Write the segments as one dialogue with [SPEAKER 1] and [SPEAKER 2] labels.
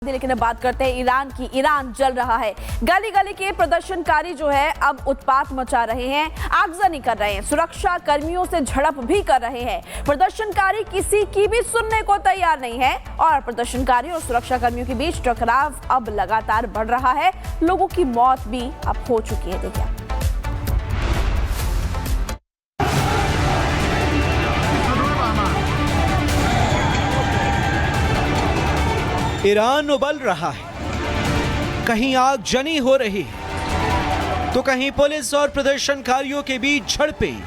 [SPEAKER 1] लेकिन अब बात करते हैं ईरान की। ईरान जल रहा है। गली गली के प्रदर्शनकारी जो है अब उत्पात मचा रहे हैं, आगजनी कर रहे हैं, सुरक्षा कर्मियों से झड़प भी कर रहे हैं। प्रदर्शनकारी किसी की भी सुनने को तैयार नहीं है और प्रदर्शनकारियों और सुरक्षा कर्मियों के बीच टकराव अब लगातार बढ़ रहा है। लोगों की मौत भी अब हो चुकी है। देखिए
[SPEAKER 2] ईरान उबल रहा है, कहीं आगजनी हो रही है तो कहीं पुलिस और प्रदर्शनकारियों के बीच झड़पें।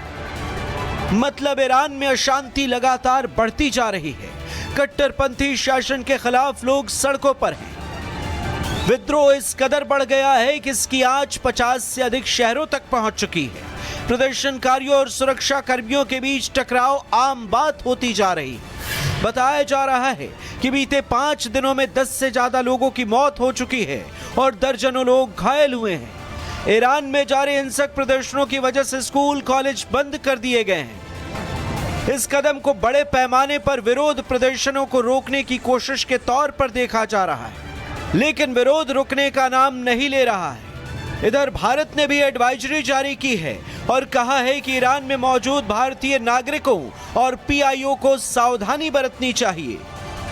[SPEAKER 2] मतलब ईरान में अशांति लगातार बढ़ती जा रही है। कट्टरपंथी शासन के खिलाफ लोग सड़कों पर हैं। विद्रोह इस कदर बढ़ गया है कि इसकी आंच 50 से अधिक शहरों तक पहुंच चुकी है। प्रदर्शनकारियों और सुरक्षा कर्मियों के बीच टकराव आम बात होती जा रही है। बताया जा रहा है कि बीते 5 दिनों में 10 से ज्यादा लोगों की मौत हो चुकी है और दर्जनों लोग घायल हुए हैं। ईरान में जारी हिंसक प्रदर्शनों की वजह से स्कूल कॉलेज बंद कर दिए गए हैं। इस कदम को बड़े पैमाने पर विरोध प्रदर्शनों को रोकने की कोशिश के तौर पर देखा जा रहा है, लेकिन विरोध रुकने का नाम नहीं ले रहा है। इधर भारत ने भी एडवाइजरी जारी की है और कहा है कि ईरान में मौजूद भारतीय नागरिकों और पीआईओ को सावधानी बरतनी चाहिए।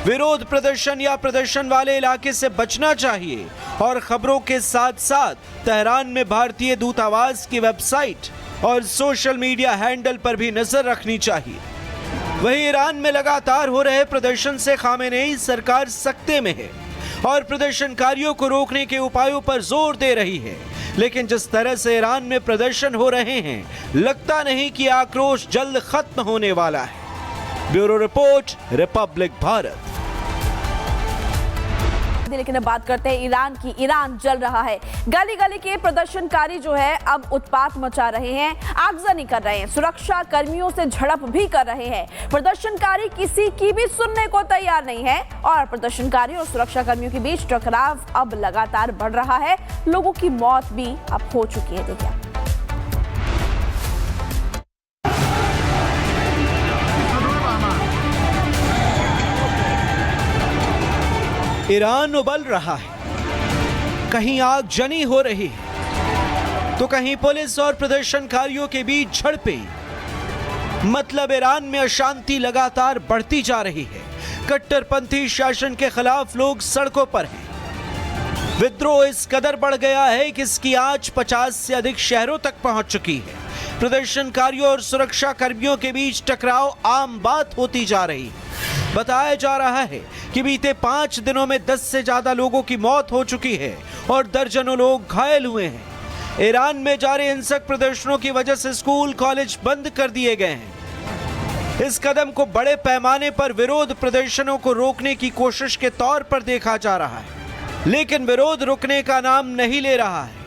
[SPEAKER 2] विरोध प्रदर्शन या प्रदर्शन वाले इलाके से बचना चाहिए और खबरों के साथ साथ तेहरान में भारतीय दूतावास की वेबसाइट और सोशल मीडिया हैंडल पर भी नजर रखनी चाहिए। वहीं ईरान में लगातार हो रहे प्रदर्शन से खामेनेई सरकार सख्ते में है और प्रदर्शनकारियों को रोकने के उपायों पर जोर दे रही है, लेकिन जिस तरह से ईरान में प्रदर्शन हो रहे हैं, लगता नहीं कि आक्रोश जल्द खत्म होने वाला है। Bureau report, Republic Bharat.
[SPEAKER 1] लेकिन अब बात करते हैं ईरान की। ईरान जल रहा है। गली गली के प्रदर्शनकारी जो है अब उत्पात मचा रहे हैं, आगजनी कर रहे हैं, सुरक्षा कर्मियों से झड़प भी कर रहे हैं। प्रदर्शनकारी किसी की भी सुनने को तैयार नहीं है और प्रदर्शनकारियों और सुरक्षा कर्मियों के बीच टकराव अब लगातार बढ़ रहा है। लोगों की मौत भी अब हो चुकी है। देखिए
[SPEAKER 2] ईरान उबल रहा है, कहीं आगजनी हो रही है तो कहीं पुलिस और प्रदर्शनकारियों के बीच झड़पें। मतलब ईरान में अशांति लगातार बढ़ती जा रही है। कट्टरपंथी शासन के खिलाफ लोग सड़कों पर हैं। विद्रोह इस कदर बढ़ गया है कि इसकी आंच 50 से अधिक शहरों तक पहुंच चुकी है। प्रदर्शनकारियों और सुरक्षा कर्मियों के बीच टकराव आम बात होती जा रही है। बताया जा रहा है कि बीते 5 दिनों में 10 से ज्यादा लोगों की मौत हो चुकी है और दर्जनों लोग घायल हुए हैं। ईरान में जारी हिंसक प्रदर्शनों की वजह से स्कूल कॉलेज बंद कर दिए गए हैं। इस कदम को बड़े पैमाने पर विरोध प्रदर्शनों को रोकने की कोशिश के तौर पर देखा जा रहा है, लेकिन विरोध रुकने का नाम नहीं ले रहा है।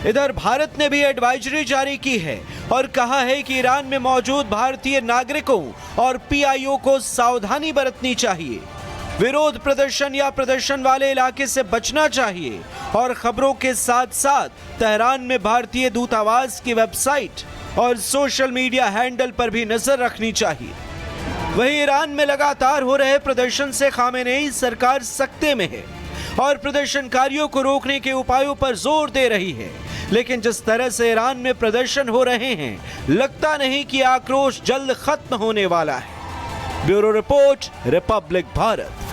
[SPEAKER 2] इधर भारत ने भी एडवाइजरी जारी की है और कहा है कि ईरान में मौजूद भारतीय नागरिकों और पीआईओ को सावधानी बरतनी चाहिए। विरोध प्रदर्शन या प्रदर्शन वाले इलाके से बचना चाहिए और खबरों के साथ साथ तेहरान में भारतीय दूतावास की वेबसाइट और सोशल मीडिया हैंडल पर भी नजर रखनी चाहिए। वहीं ईरान में लगातार हो रहे प्रदर्शन से खामेनेई सरकार सख्ते में है और प्रदर्शनकारियों को रोकने के उपायों पर जोर दे रही है, लेकिन जिस तरह से ईरान में प्रदर्शन हो रहे हैं, लगता नहीं कि आक्रोश जल्द खत्म होने वाला है। Bureau report, Republic Bharat.